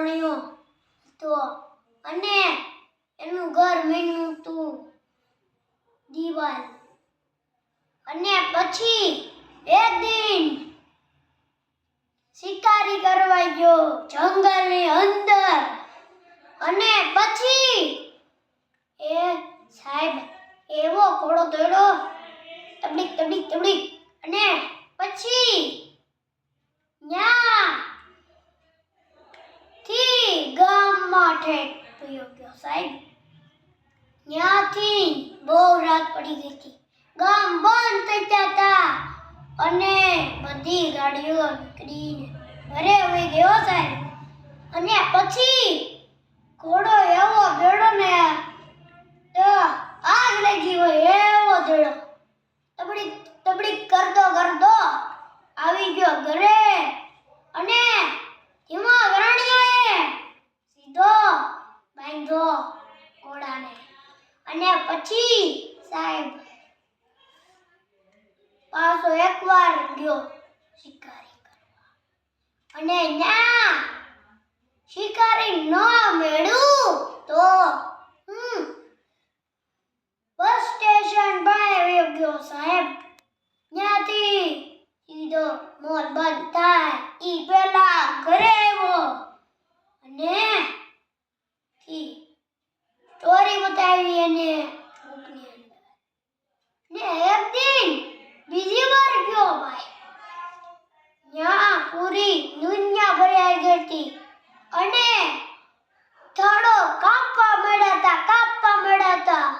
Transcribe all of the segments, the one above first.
રાણીઓ હતો અને એનું ઘર મીનું હતું દીવાલ. અને પછી એક દિન શિકારી કરવા ગયો જંગલની અંદર. અને પછી એ સાહેબ એવો ઘોડો દોડ્યો તબડીક તબડીક તબડીક. અને પછી ન્યા થી ગામમાં ઠેક પયો ગયો સાહેબ. ત્યાંથી બહુ રાત પડી ગઈ હતી. ગામ બંધ થઈ ગયા હતા અને બધી ગાડીઓ નીકળીને ઘરે આવી ગયો સાહેબ. અને પછી ઘોડો એવો દોડ્યો ને તો આગ લાગી હોય એવો દોડ્યો. તબડીક તબડીક કરતો કરતો આવી ગયો ઘરે. અને એમાં રાણીઓએ સીધો બાંધ્યો ઘોડાને. અને પછી સાહેબ પાછો એકવાર ગયો શિકારી કરવા. અને ન્યા શિકારી ન મળ્યું તો બસ સ્ટેશન પર આવી ગયો સાહેબ. ત્યાંથી સીધો મોલ બંધ થાય ઈ પેલા ઘરે આવ્યો અને સ્ટોરી બતાવી એને બુકની અંદર. ને એક દિન બીજી વાર ગયો ભાઈ. ત્યાં પૂરી દુનિયા ભરાઈ ગઈ હતી અને થડો કાપવા મળ્યા હતા.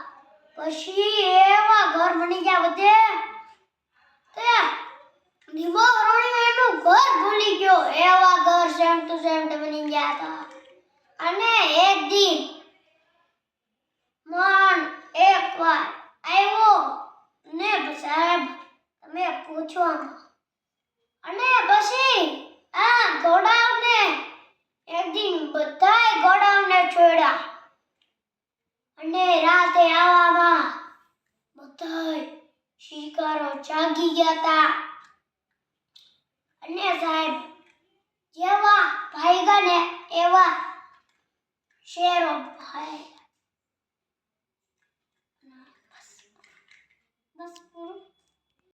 પછી એવા ઘર બની ગયા બધે તે નિમો રાણીઓ એનું ઘર ભૂલી ગયો. એવા ઘર સેમ ટુ સેમ બની ગયા હતા. અને એક દિન માન એકવાર આવ્યો ને સાહેબ તમે પૂછો. અને પછી આ ઘોડાઓને એક દિન બધાય ઘોડાઓને છોડ્યા. અને રાતે આવવામાં બધાય શિકારો જાગી ગયા હતા. અને સાહેબ જેવા ભાગ્યા ને એવા શેરો ભાઈ. બસ પૂરું.